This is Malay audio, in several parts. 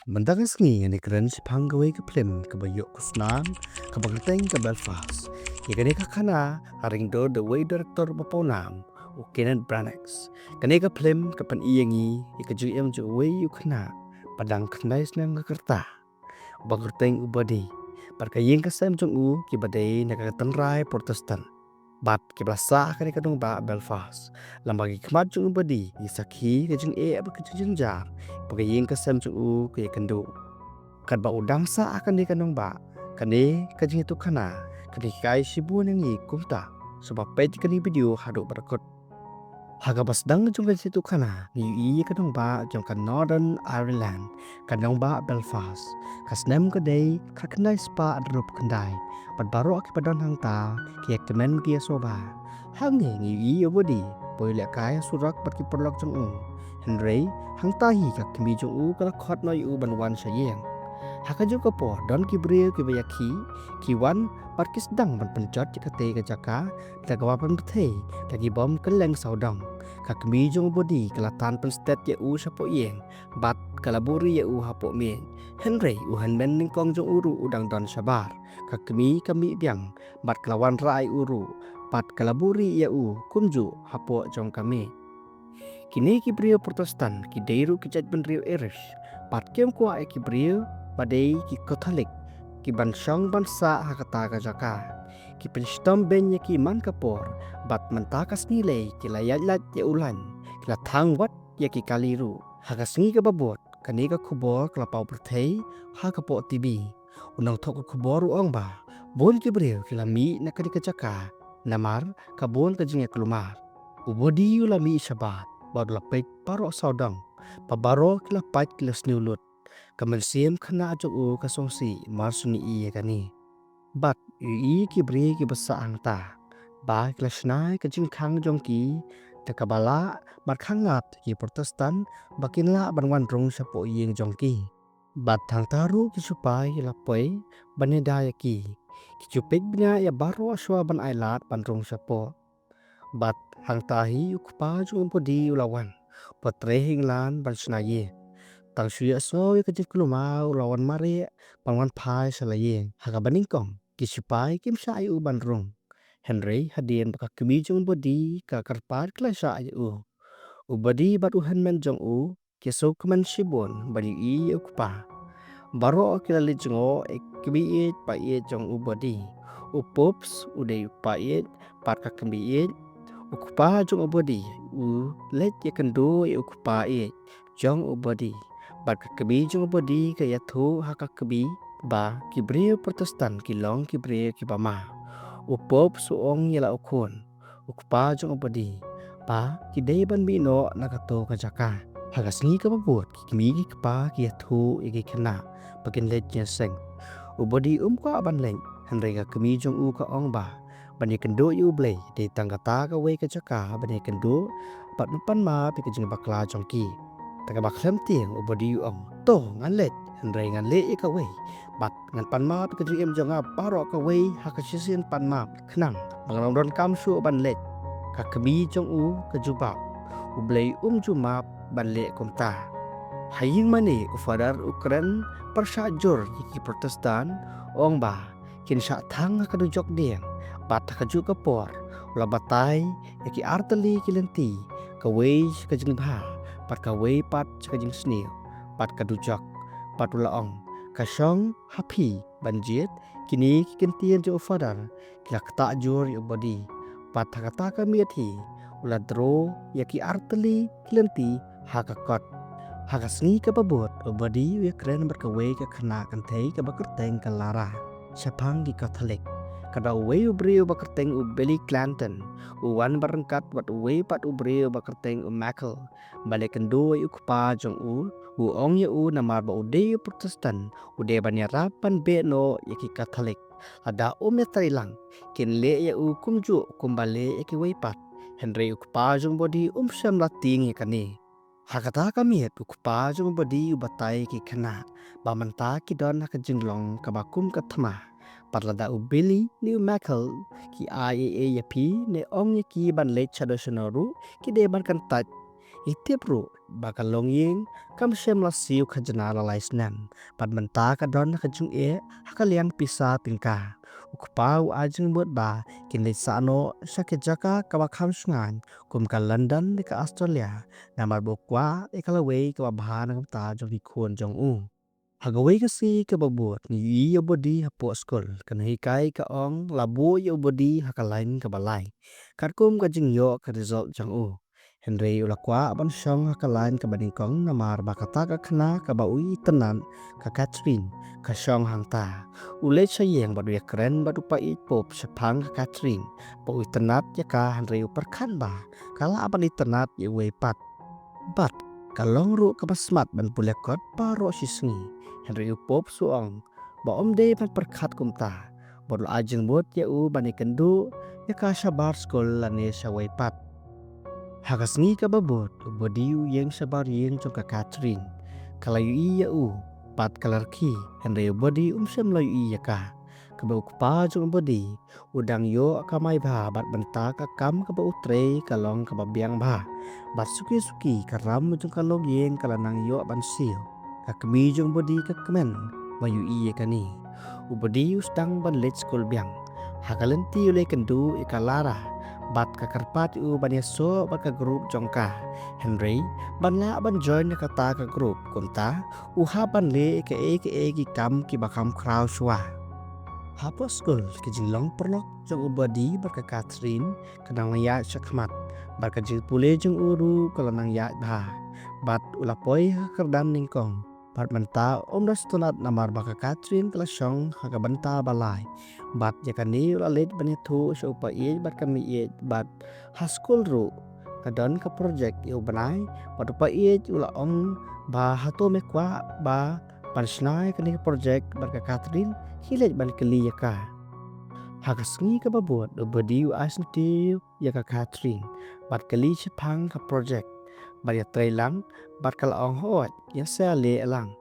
Mendakas ni ni keren si panggawe ke plim ke bayok ke Snan ke Bagteng ke Belfast. Kini ka kana haring do the way director Baponam o Kenneth Branagh. Kani ka plim ke pan iyangi ke ju em ju way u kana padang knais nang ke kerta. Bagteng ubadi. Perkayeng ka sem jong u ki badai na ka tenrai Protestant. Bat ke belasa kani ka dong ba Belfast. Lambagi kemat jong ubadi isakhi ke jeng e apa ke jeng jar. Perkayeng ka sem jong u ke kendo. Kad ba udang sa akan di kanong ba kani kajing itu kana kani kai sibu nangi kumta sebab page kani video hadu berakut haga basdang jung kan situ kana ni kanong ba jong kan Northern Ireland kanong ba Belfast kasnem kadai kaknai spa adrup kendai pad baro aki padon hang ta ki ektemen kia soba hangi ni wodi boile kai surak pat ki perlok jong Henry hang tahi kak kemi jong kala khot noi ban sayeng Hakajo kapo don kibriyo kibayaki kiwan parkis dang ban pencot cikate ke jaka tagawapan bethe lagi bom keleng saudang kakmi jong bodi kelatan penstet ye sapo yeng bat kalaburi ye hapo mien Henry hanmen ningkong jong uru udang don sabar kakmi kami biang bat kelawan rai uru pat kalaburi ye kumju hapo jong kami kini kibriyo protestan kideiru kijat benrio irish pat kem kwa kibriyo Padai ki Katolik ki bansang bansa hakata ka jaka ki penstom benya ki man kapor bat mentakas nilai ki layat ya ulan ki latang wat ya ki kaliru hagasngi ka babot kani ka kubor kelapau berthei ha ka po tibi unang thok ka kubor uang ba bon ki breu ki lami na kadi ka jaka namar ka bon ka jinga kelumar ubodi ulami sabat bod lapet paro saudang pabaro ki lapat ki lasniulut Kamalsiam kana ajo kasongsi marsuni iya kani. Bat ki beri ki besang ta. Ba klasnai ka jingkang jongki takabala markhangat ki protestan bakinla banwan rong sapo iyeng jongki. Bat thang taru ki supai lapoi banedaya ki. Ki cupik bina ya baru aswa ban ailat ban rong sapo. Bat hang tahi ukpa jong podi ulawan. Potrehing lan ban senaye. Tang suya so ke keluma lawan mari pangwan pai salayeng haga baningkong kisipai kim sa ayu bandrong Henry hadien baka kemi jong bodi ka karpat klasa ayu ubadi bat henmen jong keso kemen sibon bani ukpa baro kilali jongo kemi pa jong ubadi upops udai pa pat ka kemi ukpa jong ubadi let ye kendo ukpa jong ubadi bat kebi jong bodi ka yathu haka kebi ba kibre protestan kilong kibre kibama upop suong yela ukon ukpa jong bodi pa kidei ban bino nakato ka jaka hagasngi ka babot kimi ki pa ki yathu igi khana bakin let seng ubodi ka ban leng hanre ka kemi jong ka ong ba bani kendo yu blei de tanggata ka we ka jaka bani kendo pat pan ma pi ka jing bakla jongki Taka baklem tiang ubodi ong to ngan let Henry ngan le ka we bat ngan pan ma ka ju em jonga paro ka we hakasisian pan ma khnang bangang don kam su ban let ka kemi jong ka juba ublei ju ma ban le komta haying mani ufadar ukran persajur ki protestan ong ba kin sa thang ka du jok diang bat ka ju ka por la batai ki arteli kilenti ka we ka jing ba pat ka wei pat kajing snil pat kadujak pat ulaong kasong happy banjit kini kintien jo fadar kilak tak jur yo body pat kata kamiati uladro yaki arteli kilenti hakakot hakasngi ka babot body we kren berkawe ka khana kan thei ka bakerteng ka lara sapang di Katolik kada we ubreu bakerteng Billy Clanton uwan barengkat wat we pat ubreu bakerteng Michael balik kendo ukpa jong ong ye namar ba ude protestan ude banyarapan beno yaki Katolik ada ya tailang kin le ye kumju kumbale yaki we pat Henry ukpa jong body sam lating yakani hakata kami ukpa jong body ubatai ki khana bamanta ki don hakajinglong kabakum kathma Parlada ubili ni Michael ki IAA yapi ne ong ki ban le traditional ki de ban kan tat Itiap ru bakal longying kam shem la siu khajana la lais nem. Pat menta ka don khajung hakalian pisa tingka. Ukpau ajeng buat ba kinle sano sakejaka kawakam sungan kum ka London di ka Australia. Namar bokwa ikalaway kawabahan ng ta jong hikuan jong Hagaway kasi kababot ni iyo bodi hapo skol kan hikai ka ong labo iyo bodi hakalain kabalay. Karkum kajing yo ka result jang Henry ulakwa aban syong hakalain kabadingkong namar bakata ka kena kabaui tenan ka Catherine ka syong hangta. Ule sayeng badu ya keren badu pa pop sepang ka Catherine. Pa tenat ya ka Henry uperkan ba. Kala aban itenat ya pat. Bat kalong ru kabasmat ban pulekot paro sisngi. Henry upop suong ba de ban perkat kumta. Bodo ajeng bot ya bani kendu ya ka sabar skol lane sawai pat. Hagasngi ka babot bodiu yang sabar yang jong ka Catherine. Kalayu iya pat kalarki Henry bodi sem layu iya ka. Kaba ukpa jong bodi udang yo kamai ba bat benta ka kam kaba utre kalong kaba biang ba. Bat suki karam jong kalong yang kalanang yo ban sil. Kakmi jong bodi kakmen mayu iya kani. Ubodi ustang ban let skol biang. Hakalenti ule kendu ikalara. Bat kakarpat ban yaso bat ka grup jongka. Henry ban la ban join kata ka grup kunta uha ban le ke ki kam ki bakam kraw shwa. Hapo skol ke jinglong pernok jong ubadi bat ka Catherine kanang ya sakmat. Bat ka jil pule jong uru kalanang ya ba. Bat ulapoi kerdan ningkong. Bat menta das tunat namar baka Catherine kelasyong hagabanta balai. Bat yakani ulalit banitu sa upa bat kami bat haskul ru kadon ka project iu banai bat upa ula ba hato mekwa ba pansnai kani project bat ka Catherine hilet ban keli yaka. Hagasngi ka babot ubadi asnti yaka Catherine bat keli sepang ka project. Bat ya lang bat kalaong hoat ya sale lang.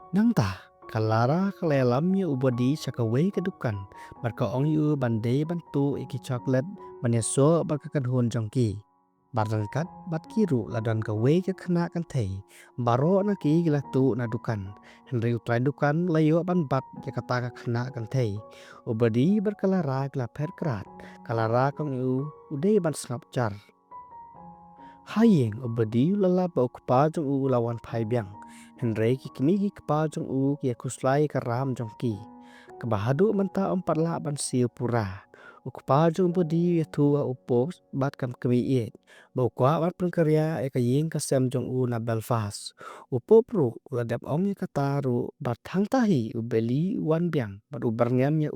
Nangta kalara kalelam ya ubadi sakaway kadukan bat ka ong yu bande bantu iki chocolate banyaso bat kakadhon jongki. Bat langkat bat kiru ladon ka way ka kena kan thay baro na ki gilatu na dukan. Henry utray dukan layo ban bat ya kata ka kena kan thay. Ubadi berkalara gila perkrat kalara kong yu uday ban sngap jar. Hayeng ubadi lala ba ukpa jong lawan pai biang. Henry kikimi kpa jong ki kuslai karam jong ki. Kabahadu menta la ban siu pura. Ukpa jong budi yatua upos bat kam kemi Ba ukwa bat pengkarya yeng kasem jong na Belfast. Upopru uladap ong kataru bat hangtahi ubeli wan biang bat ubarngam ya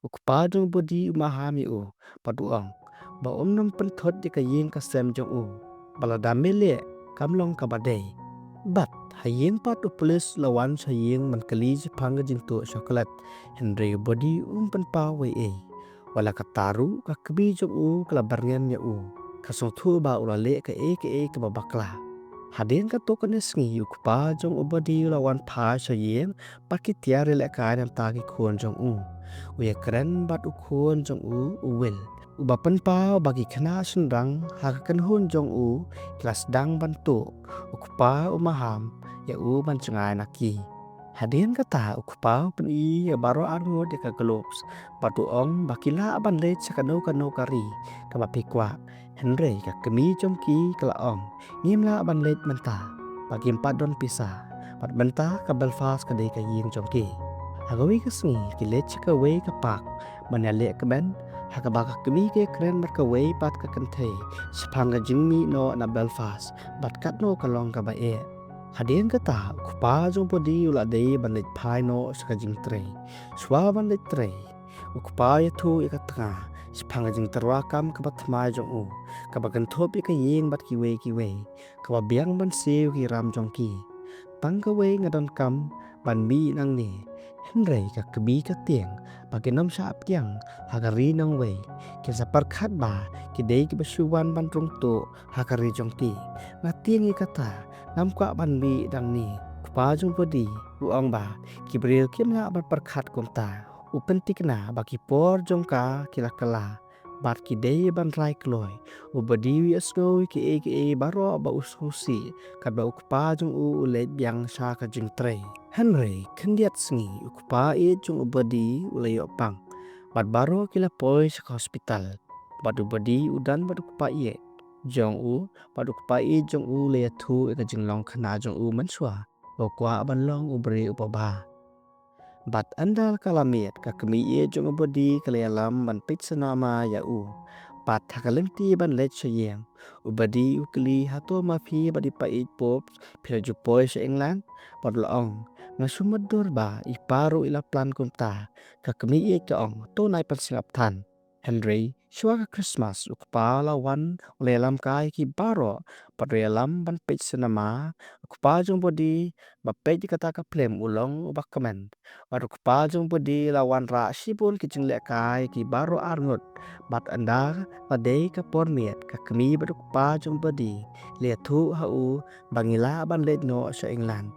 Ukpa jong budi umaham ya bat uong. Ba nam pentot yeng kasem jong baladamele kamlong kabadai. Bat hayeng pat upulis lawan sayeng menkeli Jepang jing tu coklat. Henry body penpa wala kataru kakbi jong kelabarngan ya kasong tu ba ulale ke kababakla. Hadin ka token sngi ukpa jong body lawan pa sayeng pakitia rele ka nam ta ki kuon jong Uya keren bat ukon jong uwil. Ubapan pa bagi kena sendang hakakan hun jong kelas dang bantu ukpa umaham ya ban cengai naki. Hadian kata ukpa pen ya baro anu de ka globes batu ong bakila aban let sakano kari kabapikwa. Henry ka kemi jong ki kala ong ngimla aban let menta bagi empat don pisah pat menta ka Belfast ka de ka ying jong ki. Hagawi kasngi kilet chakaway kapak manale kaben hakabaka kemi ke kren markaway pat ka kantay sepanga jingmi no na Belfast bat kat no kalong ka bae. Hadian kata kupa jong podi ulade banlit pai no sa jing tre. Swa banlit tre. Ukpa ya tu ikatanga sepanga jing terwakam kabatmay jong kabagantop ka ying bat kiwe kababiang ban sew ki ram jong ki. Pangkaway ngadon kam ban mi nang ni. Henry ka kebi ka tiang baginam sa apyang hagari nang way kinsa parkat ba kidei ki basuwan ban trung tu hakari jong ti na tiang ikata nam kwa ban mi dang ni kupa jong bodi uang ba kibril kim na ban parkat kumta upentik na baki por jong ka kilakala bat ki dei ban rai kloi ubadi wi asngoi ki baro ba ususi kat ba ukpa jong u let biang sha ka jing tre Henry kendiat sngi ukpa jong ubadi ulayo pang bat baro kila poi sa hospital bat ubadi udan bat ukpa jong u bat ukpa jong u le thu ka jing long khana jong u manswa kwa ban long ubri upaba bat andal kalamiet ka kemi jong ubadi kalalam ban pizza nama ya u bat hakalenti ban let sayang ubadi ukli hato mafi badi pait pop pila jupoi sa England bat laong ngasumadur ba iparu ila plan kumta ka kemi ka ong to nai pan singap tan Henry shwa Christmas ukpala wan lelam kai ki baro padrelam ban pizza nama ukpa jong bodi ba pej kata ka plem ulong ubakamen Waruk pajong budi lawan ra sipun kicing lek kai ki baru arngut bat anda padei ka pormiet ka kemi baruk pajong budi le thu hau bangila ban let no sa England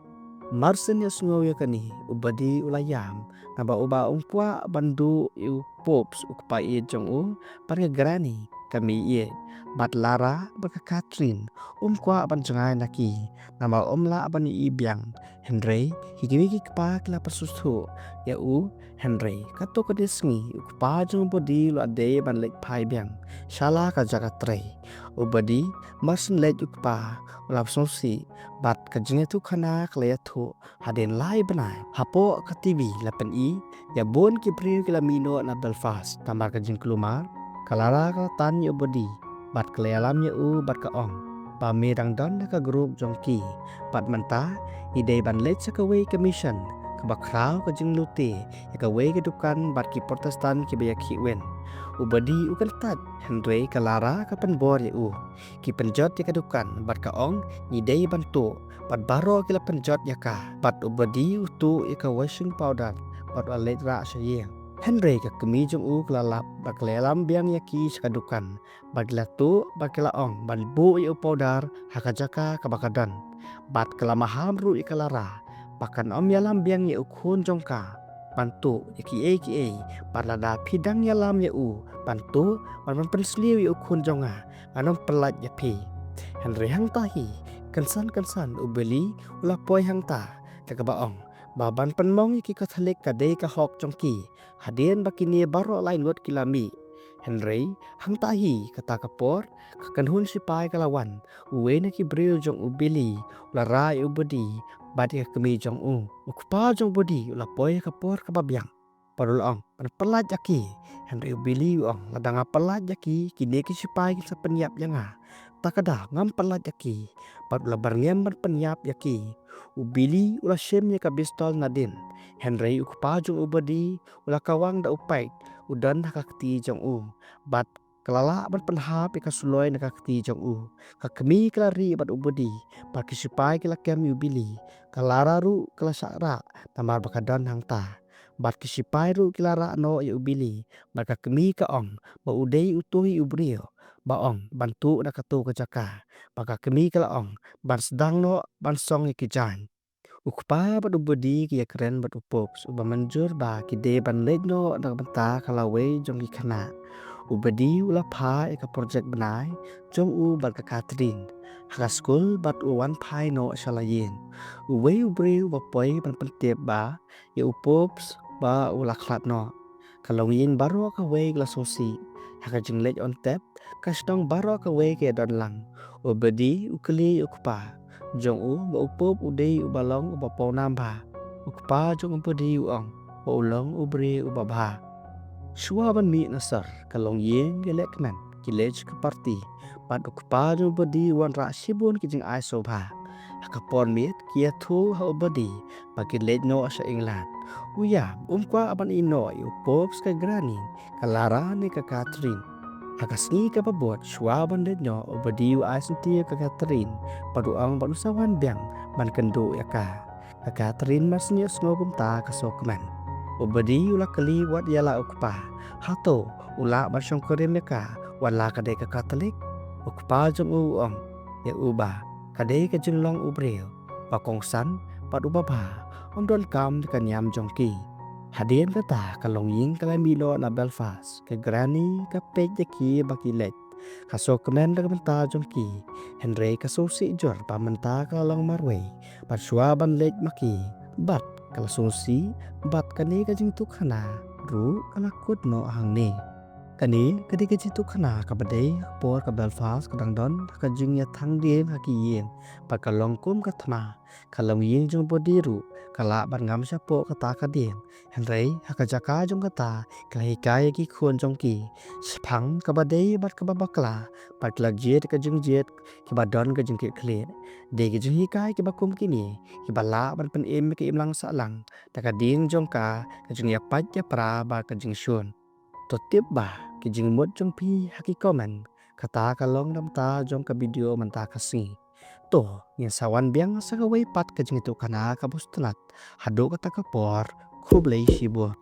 Marsen ya sungo ya kani ubadi ulayam naba uba umpwa bandu u pops ukpa jong u parga grani kami bat lara baka Catherine umkwa ban jangai naki nama omla ban ibiang Henry higimi kpa kla pasusu ya u Henry kato kadisngi ukpa jong bodi lo ade ban lek pai biang shala ka jaga tre ubadi marsen lek ukpa ulap sosi bat kajinge tu khana klaya thu haden lai banai hapo ka TV lapan ya bon ki priu kila mino na Belfast tamar kajing kelumar kalara ka tan ya bodi bat kelalam ya u bat ka ong pa mirang don ka grup jongki bat manta ide ban let sa kawe commission ka bakrau ka jing luti ya kawe ke dukan bat ki protestan ki baya ki wen ubadi ukan tat Henry kalara ka penbor ya u ki penjot ya ka dukan bat ka ong ide bantu bat baro kila penjot ya ka bat ubadi utu ya ka washing powder bat alet ra sa Henry ka kemi jong u klalap bat lelam biang ya ki sa dukan bat latu bat kila ong bat bu ya powder hakajaka ka bakadan bat kelamaham ru ikalara pakan om yalam biang ya ukhun jongka bantu ki bat lada pidang yalam ya u bantu ban pensliu ya ukhun jonga anom pelat ya pi Henry hang tahi kansan ubeli ula poi hang ta ka baong baban penmong ki Katolik kadai ka hok jongki hadien bakini baro lain lot kilami Henry hang tahi kata kapor kakanhun sipai kalawan uwe na ki bril jong ubili lara ubodi bat ka kemi jong ukpa jong bodi ula poi kapor kababyang parulong pan pelat jaki Henry ubili ong ladanga pelat jaki kini ki sipai ki sa penyap yanga takada ngam pelat jaki pat ula barngem ban penyap yaki ubili ula shemnya ka bistol nadin Henry ukpa jong ubodi ula kawang da upait udan hakakti jong bat kelala ban penhap ka suloi na kakti jong ka kemi klari bat ubodi bat kisipai kila kem ubili kalara ru kala sakra tamar bakadan hang ta bat kisipai ru kilara no ya ubili bat ka kemi ka ong ba udei utuhi ubrio baong bantu na katu ka jaka baka kemi kala ong ban sedang no ban song ki jan ukpa bat ubodi ki keren bat upops uba manjur ba ki de ban legno na banta kalawe jong ki khana ubadi ula pha ka project banai jong bat ka Catherine haka school bat uwan pai no shalayin uwe ubri uba poi ban pentep ba ya upops ba ula klat no kalongin baru ka we glasosi haka jinglet on tap kastong baro ka we ke don lang ubadi ukli ukpa jong ba upop udei ubalong ubapo namba ukpa jong ubadi uong ba ulong ubri ubaba shua ban mi nasar kalong yin gelekman kilej ke parti pat ukpa jong ubadi wan ra sibun kijing ai sobha haka pon miet kia thu ha ubadi bagi lej no sa England uya umkwa aban ino upops ka grani kalara ni ka Catherine hakasni ka pabot shwa ban lej no ubadi ai sentia ka Catherine paduang banusawan biang ban kendo ya ka Catherine masnya snogum ta ka sokman ubadi ula kali wat yala ukpa hato ula ban syongkorim ya ka wala ka de ka Katolik ukpa jong uong ya uba kadai ka jinlong ubril pakongsan pat ubaba om don kam ka nyam jongki Hadian kata kalong ying kalamilo na Belfast ke granny ka pej ki bakilet kaso kemen da menta jom ki Henry kasusi jor pamenta kalong marway parswaban lej maki bat kalasusi bat kani ka jing tukhana ru kalakut no hang ni kani kadi ka jitu khana ka badai por ka Belfast ka dangdon ka jing ya thang diem ha ki yin pa kalong kum ka thma kalong yin jong bodiru kala ban ngam sha po ka ta ka diem Henry ha ka jaka jong ka ta klai kai ki khon jong ki phang ka badai bat ka babakla pat lag jet ka jing jet ki badon ka jing ki khle de ki jing hi kai ki bakum ki ni ki bala ban pen em ki im lang sa lang ta ka ding jong ka jing ya pat ya pra ba ka jing shun to tiếp bà cái jing mốt trong pi haki comment kata kalong dam ta jong ka video man ta kasi to nya sawan biang sa ka way pat ka jing itu kana ka bustulat hado ka ta ka por khub lei shibo